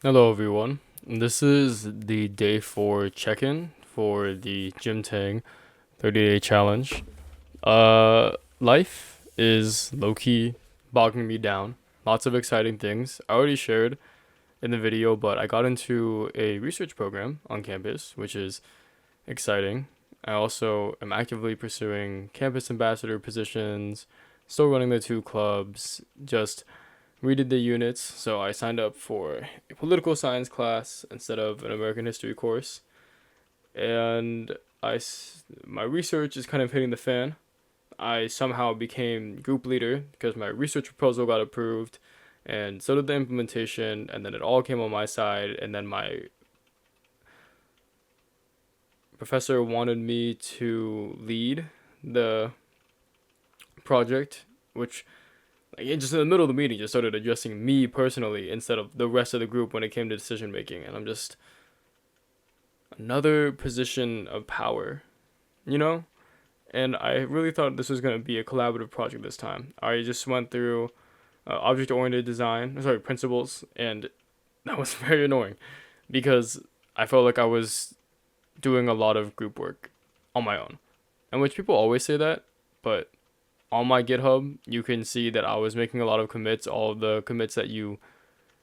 Hello, everyone. This is the day 4 check-in for the Gym Tang 30-day challenge. Life is low-key bogging me down. Lots of exciting things. I already shared in the video, but I got into a research program on campus, which is exciting. I also am actively pursuing campus ambassador positions, still running the two clubs, just redid the units, so I signed up for a political science class instead of an American history course. And my research is kind of hitting the fan. I somehow became group leader because my research proposal got approved, and so did the implementation, and then it all came on my side, and then my professor wanted me to lead the project, which like it just in the middle of the meeting just started addressing me personally instead of the rest of the group when it came to decision making, and I'm just another position of power, you know. And I really thought this was going to be a collaborative project this time. I just went through object oriented design, sorry, principles, and that was very annoying because I felt like I was doing a lot of group work on my own, and which people always say that, but on my GitHub, you can see that I was making a lot of commits, all of the commits that you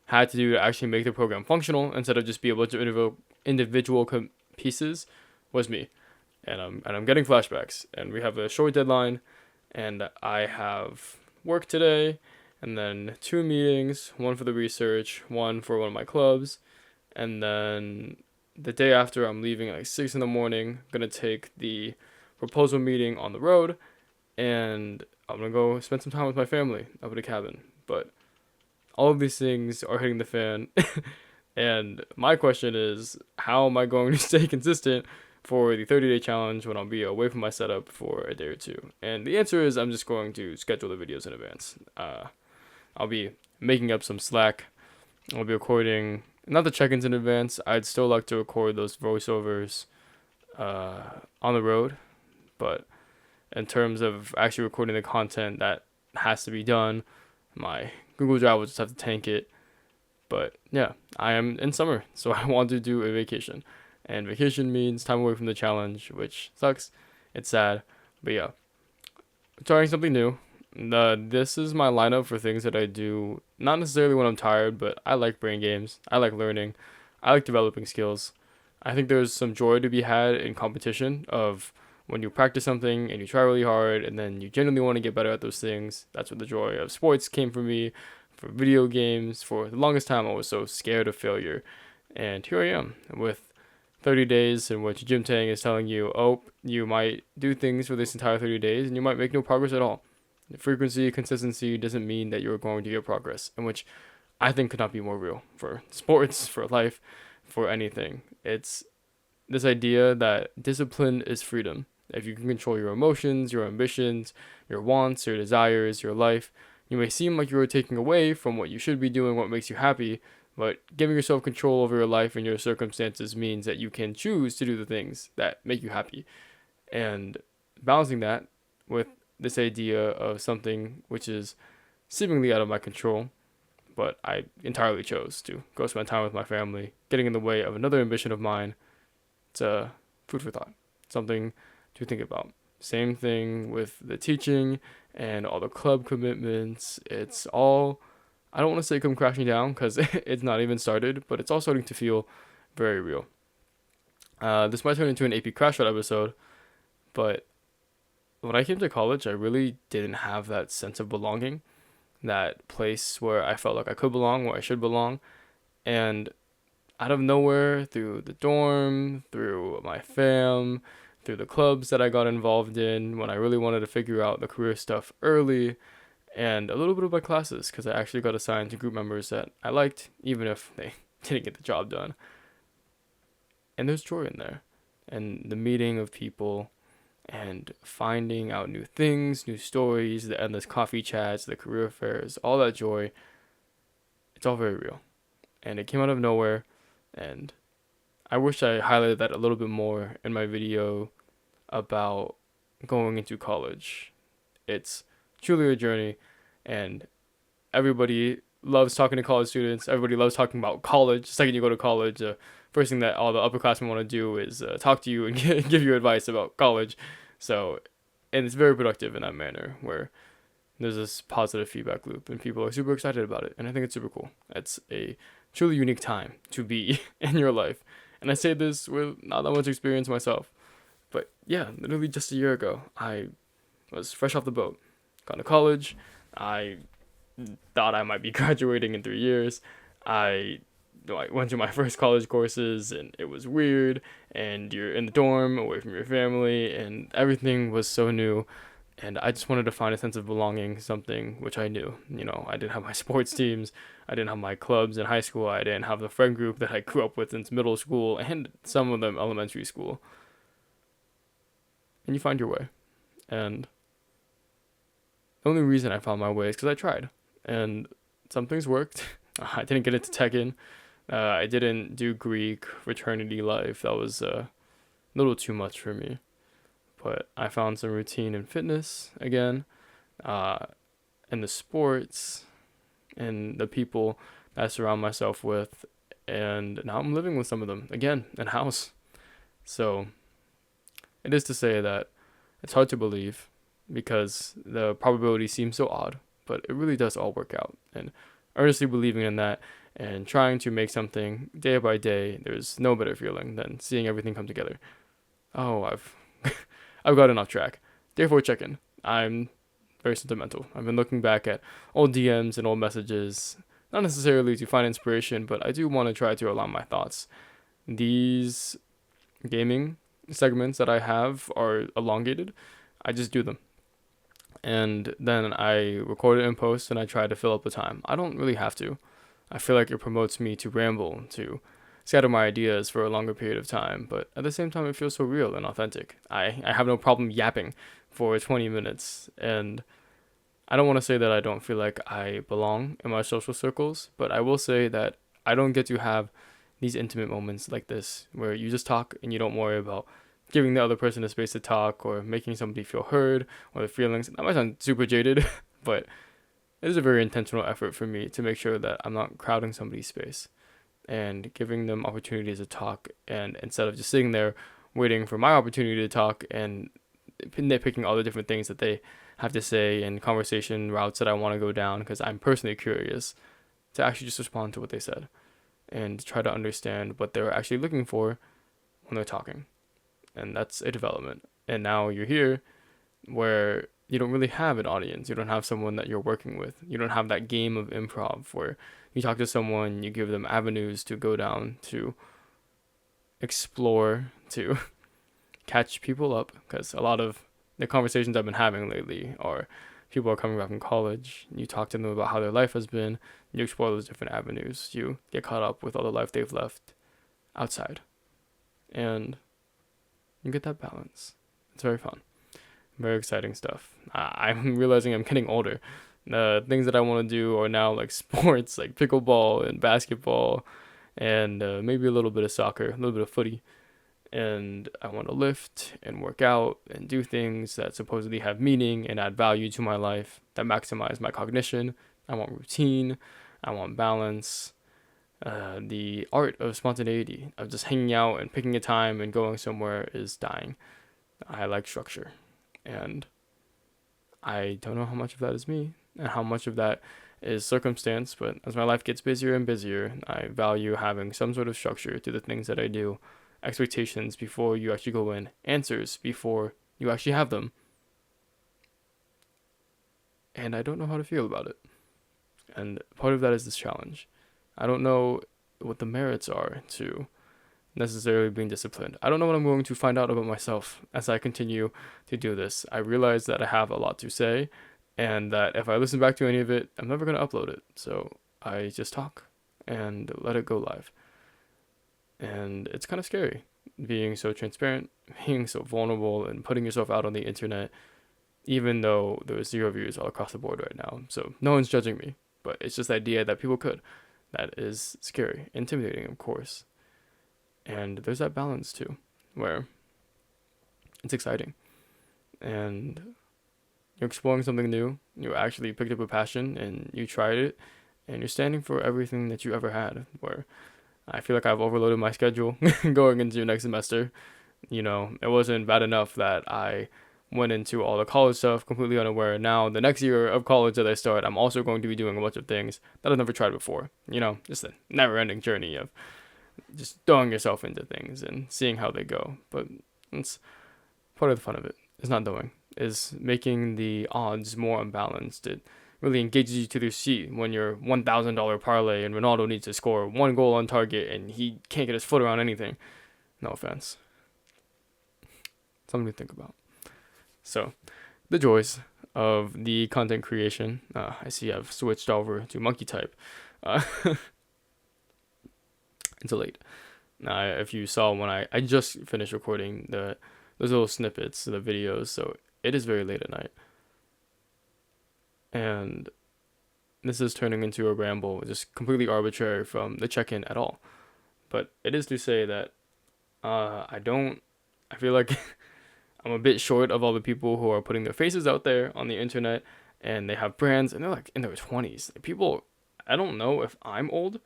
had to do to actually make the program functional instead of just be able to individual pieces was me. And I'm getting flashbacks, and we have a short deadline, and I have work today, and then two meetings, one for the research, one for one of my clubs, and then the day after I'm leaving at like 6 in the morning, gonna take the proposal meeting on the road, and I'm gonna go spend some time with my family up at a cabin. But all of these things are hitting the fan, and my question is, how am I going to stay consistent for the 30-day challenge when I'll be away from my setup for a day or two? And the answer is I'm just going to schedule the videos in advance. I'll be making up some slack. I'll be recording not the check-ins in advance. I'd still like to record those voiceovers on the road, but in terms of actually recording the content that has to be done, my Google Drive will just have to tank it. But yeah, I am in summer, so I want to do a vacation. And vacation means time away from the challenge, which sucks. It's sad. But yeah, trying something new. This is my lineup for things that I do, not necessarily when I'm tired, but I like brain games. I like learning. I like developing skills. I think there's some joy to be had in competition of when you practice something and you try really hard and then you genuinely want to get better at those things. That's where the joy of sports came for me, for video games. For the longest time, I was so scared of failure. And here I am with 30 days in which Jim Tang is telling you, oh, you might do things for this entire 30 days and you might make no progress at all. Frequency, consistency doesn't mean that you're going to get progress, in which I think could not be more real for sports, for life, for anything. It's this idea that discipline is freedom. If you can control your emotions, your ambitions, your wants, your desires, your life, you may seem like you are taking away from what you should be doing, what makes you happy, but giving yourself control over your life and your circumstances means that you can choose to do the things that make you happy. And balancing that with this idea of something which is seemingly out of my control, but I entirely chose to go spend time with my family, getting in the way of another ambition of mine. It's food for thought, something to think about. Same thing with the teaching and all the club commitments. It's all, I don't want to say come crashing down because it's not even started, but it's all starting to feel very real. This might turn into an AP crash out episode, but when I came to college, I really didn't have that sense of belonging, that place where I felt like I could belong, where I should belong. And out of nowhere, through the dorm, through my fam, through the clubs that I got involved in when I really wanted to figure out the career stuff early, and a little bit of my classes, because I actually got assigned to group members that I liked, even if they didn't get the job done. And there's joy in there. And the meeting of people and finding out new things, new stories, the endless coffee chats, the career fairs, all that joy, it's all very real. And it came out of nowhere, and I wish I highlighted that a little bit more in my video about going into college. It's truly a journey, and everybody loves talking to college students. Everybody loves talking about college. The second you go to college, first thing that all the upperclassmen want to do is talk to you and give you advice about college. So, and it's very productive in that manner where there's this positive feedback loop and people are super excited about it. And I think it's super cool. It's a truly unique time to be in your life. And I say this with not that much experience myself. But yeah, literally just a year ago, I was fresh off the boat, gone to college. I thought I might be graduating in 3 years. I I went to my first college courses and it was weird. And you're in the dorm away from your family, and everything was so new. And I just wanted to find a sense of belonging, something which I knew. I didn't have my sports teams, I didn't have my clubs in high school, I didn't have the friend group that I grew up with since middle school and some of them elementary school. And you find your way. And the only reason I found my way is because I tried. And some things worked. I didn't get into Tekken. I didn't do Greek, fraternity life. That was a little too much for me. But I found some routine in fitness again, uh, in the sports, and the people that I surround myself with. And now I'm living with some of them again in house. So it is to say that it's hard to believe because the probability seems so odd, but it really does all work out. And earnestly believing in that and trying to make something day by day, there's no better feeling than seeing everything come together. Oh, I've gotten off track. Day 4 check-in. I'm very sentimental. I've been looking back at old DMs and old messages, not necessarily to find inspiration, but I do want to try to align my thoughts. These gaming segments that I have are elongated. I just do them. And then I record it in post and I try to fill up the time. I don't really have to. I feel like it promotes me to ramble, to scatter my ideas for a longer period of time, but at the same time it feels so real and authentic. I have no problem yapping for 20 minutes, and I don't want to say that I don't feel like I belong in my social circles, but I will say that I don't get to have these intimate moments like this where you just talk and you don't worry about giving the other person a space to talk or making somebody feel heard or their feelings. That might sound super jaded, but it is a very intentional effort for me to make sure that I'm not crowding somebody's space and giving them opportunities to talk, and instead of just sitting there waiting for my opportunity to talk and nitpicking all the different things that they have to say and conversation routes that I want to go down because I'm personally curious, to actually just respond to what they said and try to understand what they're actually looking for when they're talking. And that's a development. And now you're here where you don't really have an audience. You don't have someone that you're working with. You don't have that game of improv where you talk to someone, you give them avenues to go down, to explore, to catch people up. Because a lot of the conversations I've been having lately are people are coming back from college. You talk to them about how their life has been. You explore those different avenues. You get caught up with all the life they've left outside. And you get that balance. It's very fun. Very exciting stuff. I'm realizing I'm getting older. The things that I want to do are now like sports, like pickleball and basketball, and maybe a little bit of soccer, a little bit of footy. And I want to lift and work out and do things that supposedly have meaning and add value to my life, that maximize my cognition. I want routine. I want balance. The art of spontaneity, of just hanging out and picking a time and going somewhere, is dying. I like structure. And I don't know how much of that is me and how much of that is circumstance, but as my life gets busier and busier, I value having some sort of structure to the things that I do, expectations before you actually go in, answers before you actually have them. And I don't know how to feel about it. And part of that is this challenge. I don't know what the merits are to necessarily being disciplined. I don't know what I'm going to find out about myself as I continue to do this. I realize that I have a lot to say, and that if I listen back to any of it, I'm never going to upload it. So I just talk and let it go live. And it's kind of scary being so transparent, being so vulnerable, and putting yourself out on the internet, even though there's 0 views all across the board right now. So no one's judging me, but it's just the idea that people could. That is scary, intimidating, of course. And there's that balance too, where it's exciting. And you're exploring something new. You actually picked up a passion and you tried it and you're standing for everything that you ever had. Where I feel like I've overloaded my schedule going into next semester. It wasn't bad enough that I went into all the college stuff completely unaware. Now, the next year of college that I start, I'm also going to be doing a bunch of things that I've never tried before. Just a never ending journey of just throwing yourself into things and seeing how they go. But it's part of the fun of it. It's not doing, is making the odds more unbalanced. It really engages you to the seat when your $1,000 parlay and Ronaldo needs to score one goal on target and he can't get his foot around anything. No offense. Something to think about. So, the joys of the content creation. I see I've switched over to monkey type. It's late. If you saw when I just finished recording those little snippets, the videos, so it is very late at night. And this is turning into a ramble, just completely arbitrary from the check-in at all. But it is to say that I feel like I'm a bit short of all the people who are putting their faces out there on the internet, and they have brands, and they're like in their 20s. People, I don't know if I'm old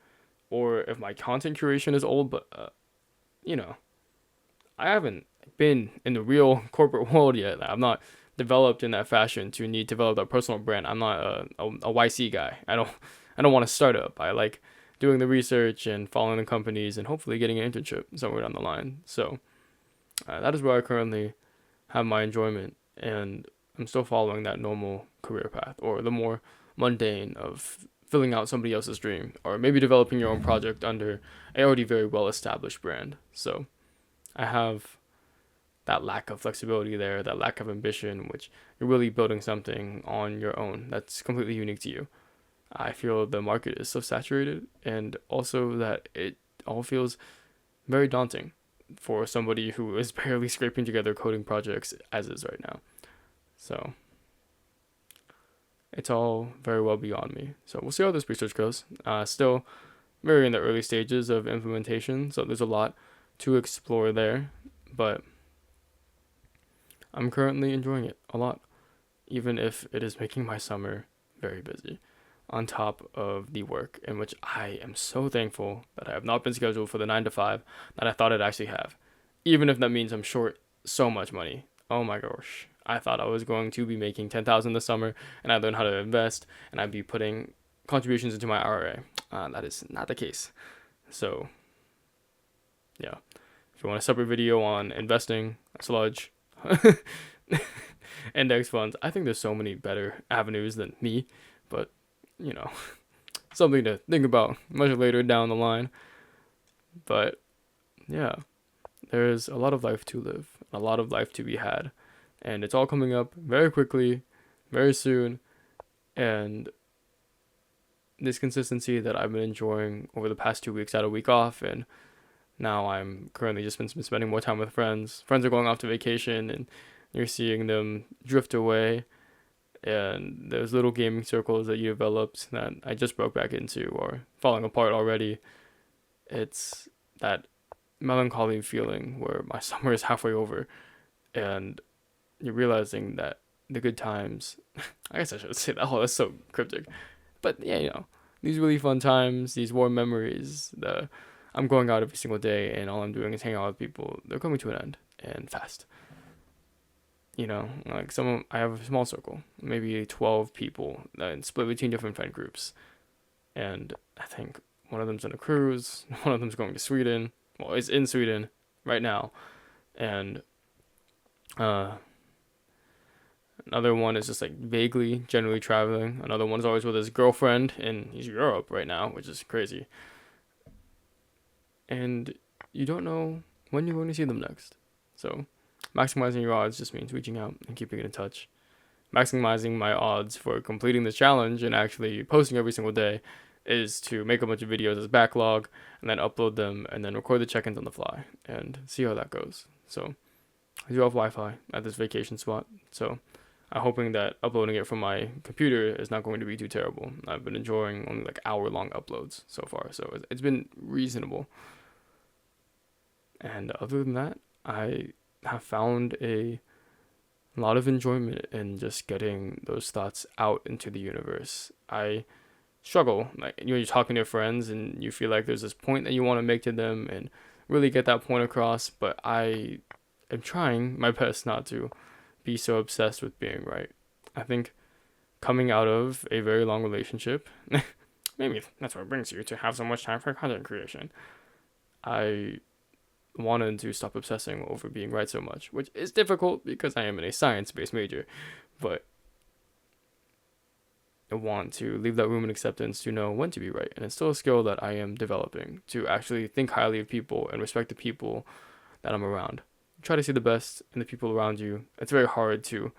or if my content curation is old, but I haven't been in the real corporate world yet. I'm not developed in that fashion to need to develop a personal brand. I'm not a YC guy. I don't want to start up. I like doing the research and following the companies and hopefully getting an internship somewhere down the line. So that is where I currently have my enjoyment, and I'm still following that normal career path, or the more mundane of filling out somebody else's dream, or maybe developing your own project under a already very well established brand. So I have that lack of flexibility there, that lack of ambition, which you're really building something on your own that's completely unique to you. I feel the market is so saturated, and also that it all feels very daunting for somebody who is barely scraping together coding projects as is right now. So it's all very well beyond me. So we'll see how this research goes. Still very in the early stages of implementation, so there's a lot to explore there, but I'm currently enjoying it a lot, even if it is making my summer very busy, on top of the work, in which I am so thankful that I have not been scheduled for the 9 to 5 that I thought I'd actually have, even if that means I'm short so much money. Oh my gosh. I thought I was going to be making $10,000 this summer, and I learned how to invest, and I'd be putting contributions into my IRA. That is not the case. So, yeah. If you want a separate video on investing, sludge, index funds, I think there's so many better avenues than me, but, something to think about much later down the line. But, yeah, there's a lot of life to live, a lot of life to be had. And it's all coming up very quickly, very soon. And this consistency that I've been enjoying over the past 2 weeks, I had a week off, and now I'm currently just been spending more time with friends. Friends are going off to vacation, and you're seeing them drift away. And those little gaming circles that you developed that I just broke back into are falling apart already. It's that melancholy feeling where my summer is halfway over, and you're realizing that the good times, I guess I should say that, that's so cryptic, but yeah, these really fun times, these warm memories, I'm going out every single day and all I'm doing is hanging out with people, they're coming to an end, and fast. Like I have a small circle, maybe 12 people, split between different friend groups, and I think one of them's on a cruise, one of them's going to Sweden, well, it's in Sweden right now, and another one is just like vaguely, generally traveling. Another one's always with his girlfriend, and he's in Europe right now, which is crazy. And you don't know when you're going to see them next. So, maximizing your odds just means reaching out and keeping in touch. Maximizing my odds for completing this challenge and actually posting every single day is to make a bunch of videos as backlog, and then upload them, and then record the check-ins on the fly, and see how that goes. So, I do have Wi-Fi at this vacation spot, so I'm hoping that uploading it from my computer is not going to be too terrible. I've been enjoying only like hour-long uploads so far, so it's been reasonable. And other than that, I have found a lot of enjoyment in just getting those thoughts out into the universe. I struggle. Like you're talking to your friends and you feel like there's this point that you want to make to them and really get that point across. But I am trying my best not to be so obsessed with being right. I think coming out of a very long relationship, maybe that's what brings you to have so much time for content creation. I wanted to stop obsessing over being right so much, which is difficult because I am in a science-based major, but I want to leave that room and acceptance to know when to be right. And it's still a skill that I am developing to actually think highly of people and respect the people that I'm around. Try to see the best in the people around you. It's very hard to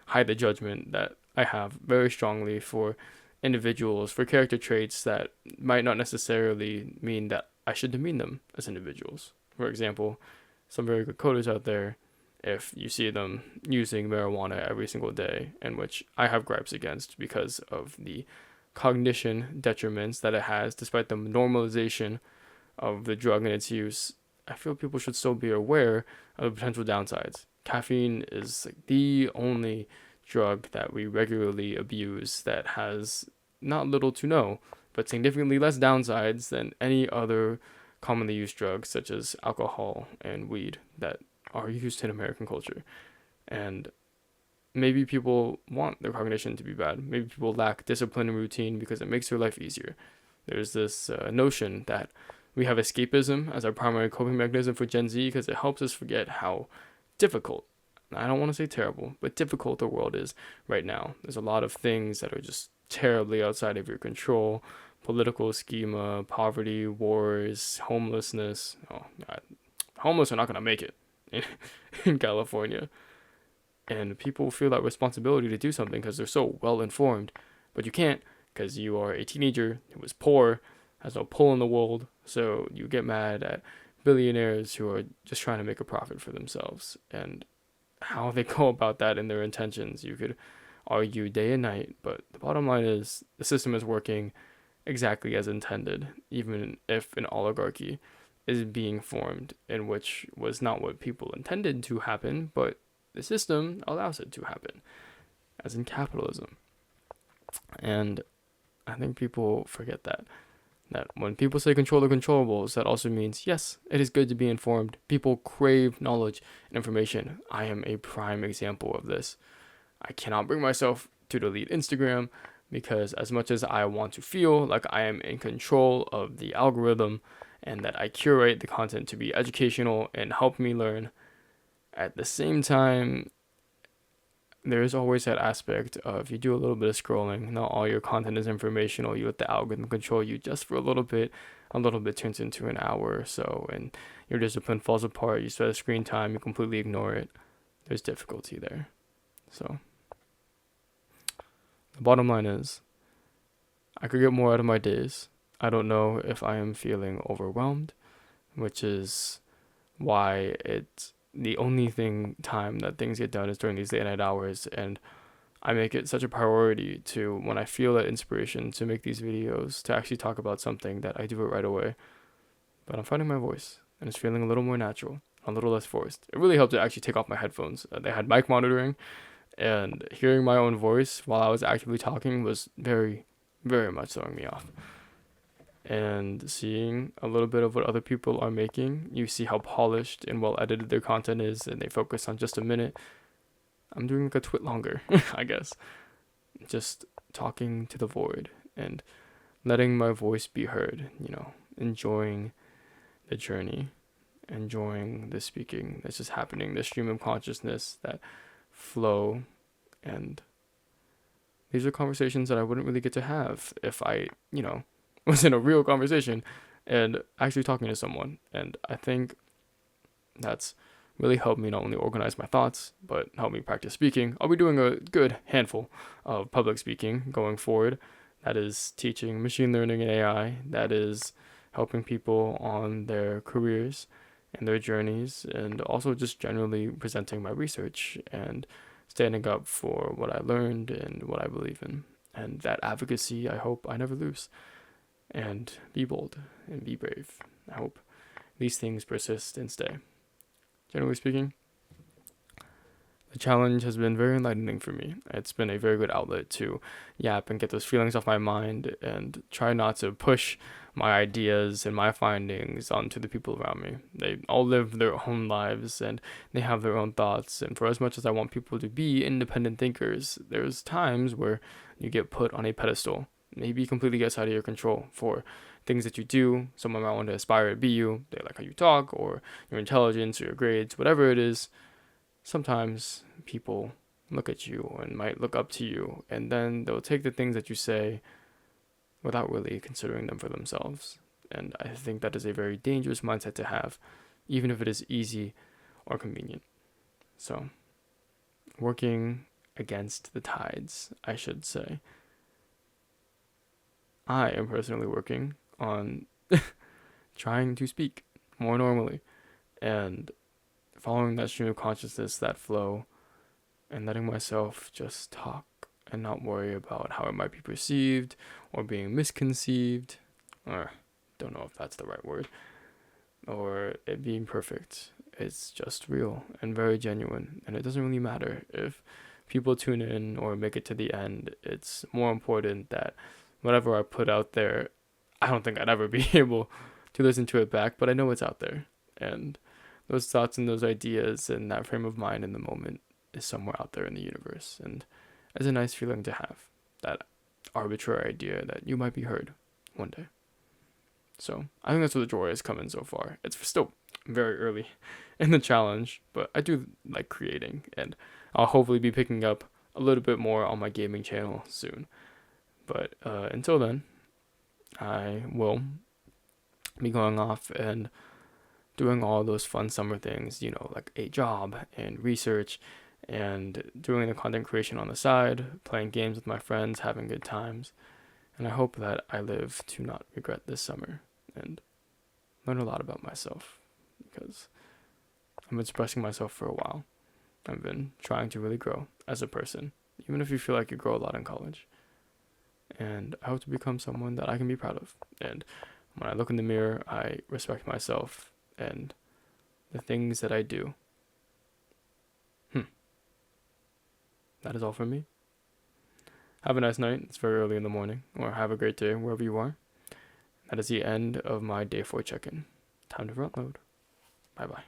hide the judgment that I have very strongly for individuals, for character traits that might not necessarily mean that I should demean them as individuals. For example, some very good coders out there, if you see them using marijuana every single day, and which I have gripes against because of the cognition detriments that it has, despite the normalization of the drug and its use, I feel people should still be aware of the potential downsides. Caffeine is like the only drug that we regularly abuse that has not little to no, but significantly less downsides than any other commonly used drugs such as alcohol and weed that are used in American culture. And maybe people want their cognition to be bad. Maybe people lack discipline and routine because it makes their life easier. There's this notion that we have escapism as our primary coping mechanism for Gen Z because it helps us forget how difficult, I don't want to say terrible, but difficult the world is right now. There's a lot of things that are just terribly outside of your control. Political schema, poverty, wars, homelessness. Oh, God. Homeless are not going to make it in California. And people feel that responsibility to do something because they're so well informed. But you can't because you are a teenager who is poor, has no pull in the world. So you get mad at billionaires who are just trying to make a profit for themselves. And how they go about that in their intentions, you could argue day and night. But the bottom line is the system is working exactly as intended, even if an oligarchy is being formed, in which was not what people intended to happen, but the system allows it to happen, as in capitalism. And I think people forget that when people say control the controllables, that also means, yes, it is good to be informed. People crave knowledge and information. I am a prime example of this. I cannot bring myself to delete Instagram because as much as I want to feel like I am in control of the algorithm and that I curate the content to be educational and help me learn, at the same time, there's always that aspect of you do a little bit of scrolling, not all your content is informational, you let the algorithm control you just for a little bit turns into an hour or so, and your discipline falls apart, you spend screen time, you completely ignore it. There's difficulty there. So the bottom line is, I could get more out of my days. I don't know if I am feeling overwhelmed, which is why it's the only time that things get done is during these late night hours, and I make it such a priority to, when I feel that inspiration to make these videos, to actually talk about something, that I do it right away. But I'm finding my voice, and it's feeling a little more natural, a little less forced. It really helped to actually take off my headphones. They had mic monitoring, and hearing my own voice while I was actively talking was very, very much throwing me off. And seeing a little bit of what other people are making, you see how polished and well edited their content is, and they focus on just a minute. I'm doing like a twit longer, I guess. Just talking to the void and letting my voice be heard, enjoying the journey, enjoying the speaking that's just happening, the stream of consciousness, that flow. And these are conversations that I wouldn't really get to have if I, was in a real conversation and actually talking to someone. And I think that's really helped me not only organize my thoughts, but help me practice speaking. I'll be doing a good handful of public speaking going forward. That is teaching machine learning and AI. That is helping people on their careers and their journeys, and also just generally presenting my research and standing up for what I learned and what I believe in. And that advocacy, I hope I never lose. And be bold and be brave. I hope these things persist and stay. Generally speaking, The challenge has been very enlightening for me. It's been a very good outlet to yap and get those feelings off my mind and try not to push my ideas and my findings onto the people around me. They all live their own lives and they have their own thoughts. And for as much as I want people to be independent thinkers, there's times where you get put on a pedestal. Maybe completely gets out of your control for things that you do. Someone might want to aspire to be you. They like how you talk or your intelligence or your grades, whatever it is. Sometimes people look at you and might look up to you, and then they'll take the things that you say without really considering them for themselves. And I think that is a very dangerous mindset to have, even if it is easy or convenient. So, working against the tides, I should say. I am personally working on trying to speak more normally and following that stream of consciousness, that flow, and letting myself just talk and not worry about how it might be perceived or being misconceived, or don't know if that's the right word, or it being perfect. It's just real and very genuine, and it doesn't really matter if people tune in or make it to the end. It's more important that whatever I put out there, I don't think I'd ever be able to listen to it back, but I know it's out there, and those thoughts and those ideas and that frame of mind in the moment is somewhere out there in the universe. And it's a nice feeling to have that arbitrary idea that you might be heard one day. So I think that's where the joy has come in so far. It's still very early in the challenge, but I do like creating, and I'll hopefully be picking up a little bit more on my gaming channel soon. But until then, I will be going off and doing all those fun summer things, like a job and research and doing the content creation on the side, playing games with my friends, having good times. And I hope that I live to not regret this summer and learn a lot about myself, because I've been suppressing myself for a while. I've been trying to really grow as a person, even if you feel like you grow a lot in college. And I hope to become someone that I can be proud of. And when I look in the mirror, I respect myself and the things that I do. That is all from me. Have a nice night. It's very early in the morning. Or have a great day wherever you are. That is the end of my day 4 check-in. Time to front load. Bye-bye.